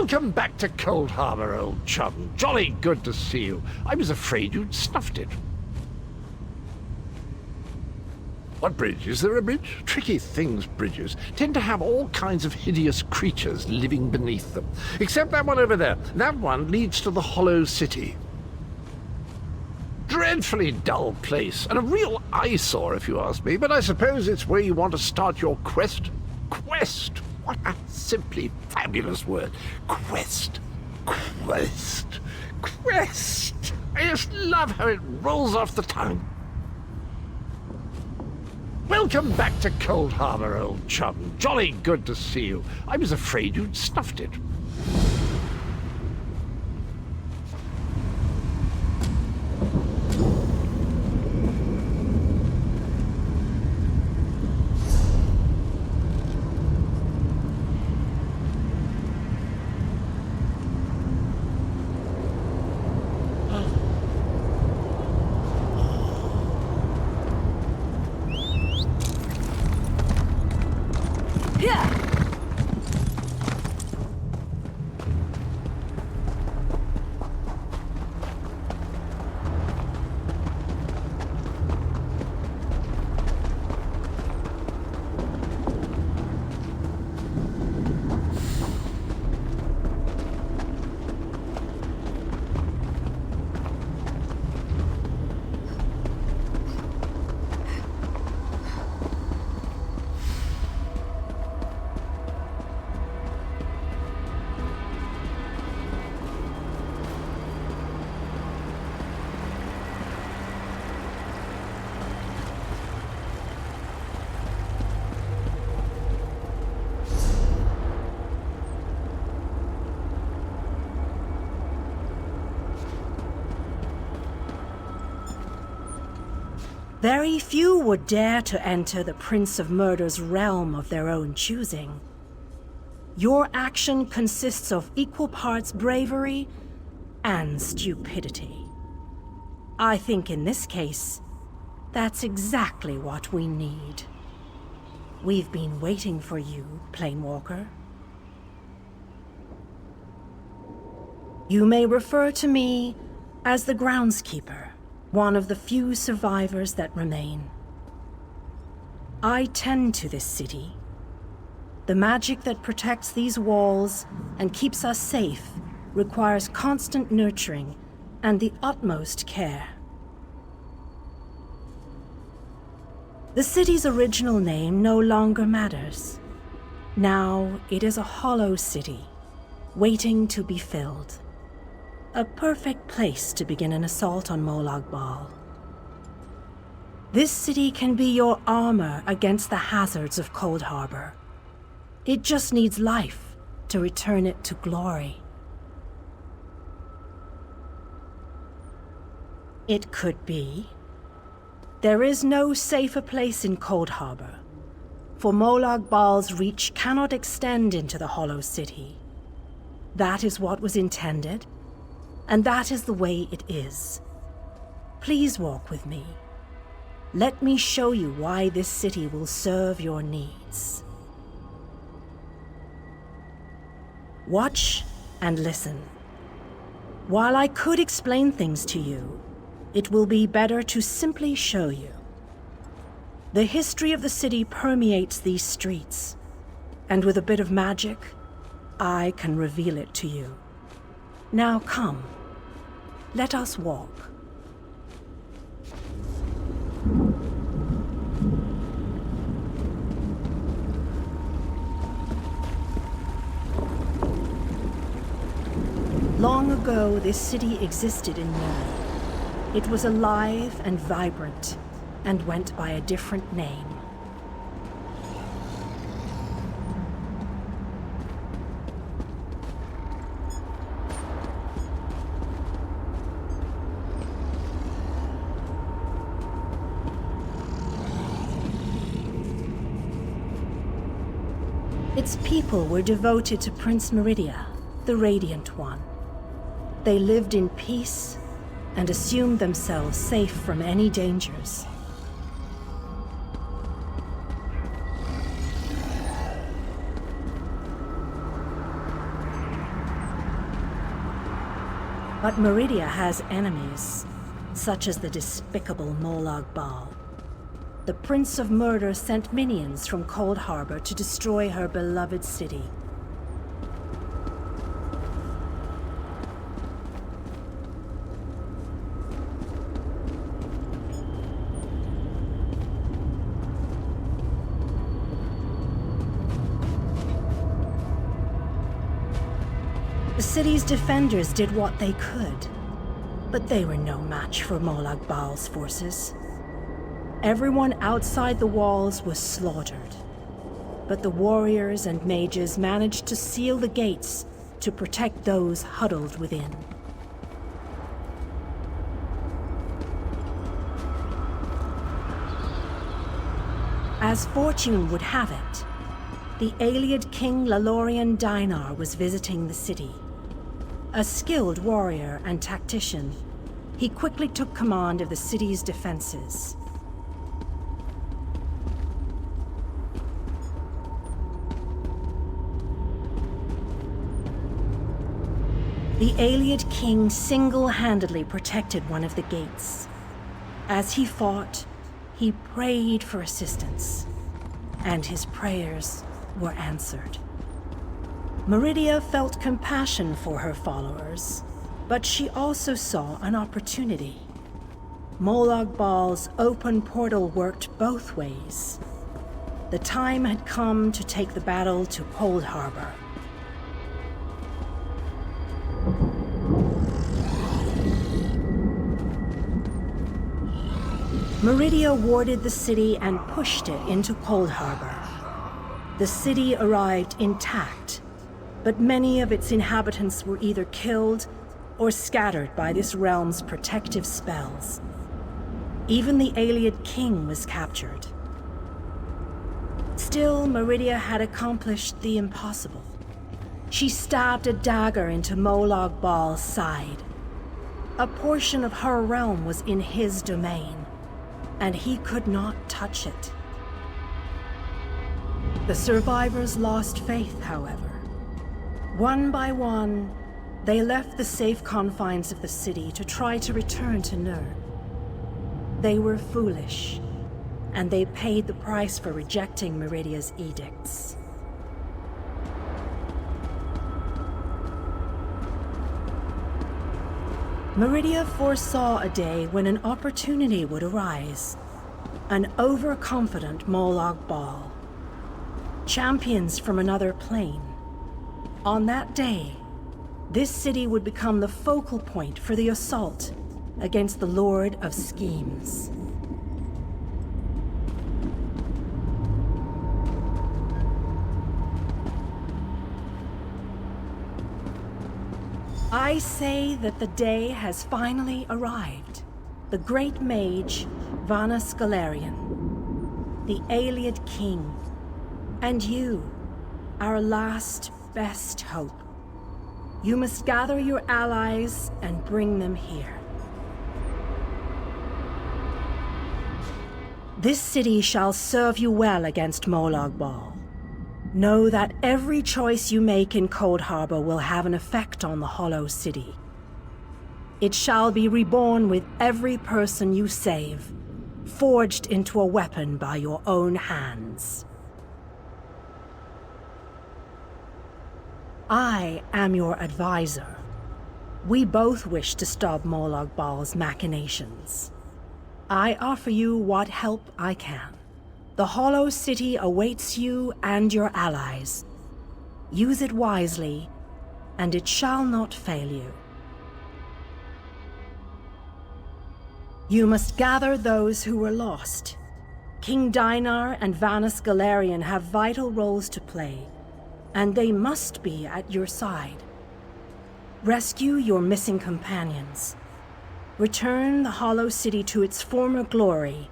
Welcome back to Coldshaber, old chum. Jolly good to see you. I was afraid you'd snuffed it. What bridge? Is there a bridge? Tricky things, bridges. Tend to have all kinds of hideous creatures living beneath them. Except that one over there. That one leads to the Hollow City. Dreadfully dull place, and a real eyesore if you ask me, but I suppose it's where you want to start your quest. Quest! What a simply fabulous word. Quest. Quest. Quest! I just love how it rolls off the tongue. Welcome back to Coldshaber, old chum. Jolly good to see you. I was afraid you'd snuffed it. Very few would dare to enter the Prince of Murder's realm of their own choosing. Your action consists of equal parts bravery and stupidity. I think in this case, that's exactly what we need. We've been waiting for you, Planewalker. You may refer to me as the Groundskeeper, one of the few survivors that remain. I tend to this city. The magic that protects these walls and keeps us safe requires constant nurturing and the utmost care. The city's original name no longer matters. Now it is a hollow city, waiting to be filled. A perfect place to begin an assault on Molag Bal. This city can be your armor against the hazards of Coldshaber. It just needs life to return it to glory. It could be. There is no safer place in Coldshaber, for Molag Bal's reach cannot extend into the Hollow City. That is what was intended, and that is the way it is. Please walk with me. Let me show you why this city will serve your needs. Watch and listen. While I could explain things to you, it will be better to simply show you. The history of the city permeates these streets, and with a bit of magic, I can reveal it to you. Now come, let us walk. Long ago, this city existed in memory. It was alive and vibrant, and went by a different name. Its people were devoted to Prince Meridia, the Radiant One. They lived in peace and assumed themselves safe from any dangers. But Meridia has enemies, such as the despicable Molag Bal. The Prince of Murder sent minions from 콜드하버 to destroy her beloved city. The city's defenders did what they could, but they were no match for Molag Bal's forces. Everyone outside the walls was slaughtered, but the warriors and mages managed to seal the gates to protect those huddled within. As fortune would have it, the Ayleid king Lalorian Dinar was visiting the city. A skilled warrior and tactician, he quickly took command of the city's defenses. The Ayleid king single-handedly protected one of the gates. As he fought, he prayed for assistance, and his prayers were answered. Meridia felt compassion for her followers, but she also saw an opportunity. Molag Bal's open portal worked both ways. The time had come to take the battle to 콜드하버. Meridia warded the city and pushed it into 콜드하버. The city arrived intact, but many of its inhabitants were either killed or scattered by this realm's protective spells. Even the Ayleid king was captured. Still, Meridia had accomplished the impossible. She stabbed a dagger into Molag Bal's side. A portion of her realm was in his domain, and he could not touch it. The survivors lost faith, however. One by one, they left the safe confines of the city to try to return to Nirn. They were foolish, and they paid the price for rejecting Meridia's edicts. Meridia foresaw a day when an opportunity would arise. An overconfident Molag Bal. Champions from another plane. On that day, this city would become the focal point for the assault against the Lord of Schemes. I say that the day has finally arrived. The great mage, Vanus Galarian, the Ayleid king, and you, our last best hope. You must gather your allies and bring them here. This city shall serve you well against Molag Bal. Know that every choice you make in 콜드하버 will have an effect on the Hollow City. It shall be reborn with every person you save, forged into a weapon by your own hands. I am your advisor. We both wish to stop Molag Bal's machinations. I offer you what help I can. The Hollow City awaits you and your allies. Use it wisely, and it shall not fail you. You must gather those who were lost. King Dinar and Vanus Galarian have vital roles to play, and they must be at your side. Rescue your missing companions. Return the Hollow City to its former glory,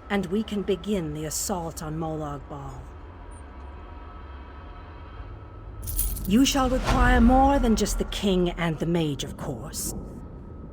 and we can begin the assault on Molag Bal. You shall require more than just the king and the mage, of course,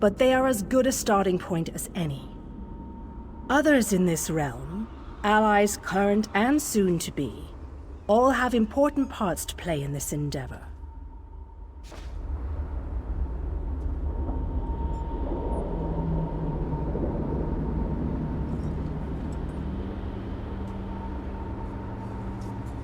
but they are as good a starting point as any. Others in this realm, allies current and soon to be, all have important parts to play in this endeavor.